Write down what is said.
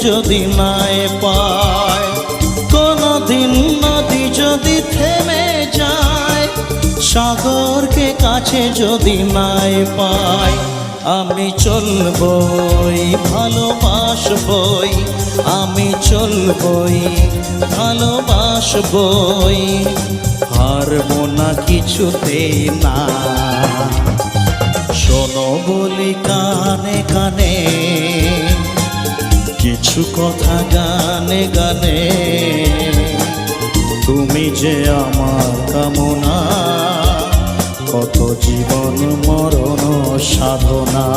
যদি নাই পায়, কোনদিন নদী যদি থেমে যায়, সাগরকে কাছে যদি নাই পায়, আমি চলবই ভালোবাসবই, আমি চলবই ভালোবাসবই, হারবো না কিছুতেই না। শোনো বলি কানে কানে, কিছু কথা গানে গানে, তুমি যে আমার কামনা, কত জীবন মরণ সাধনা।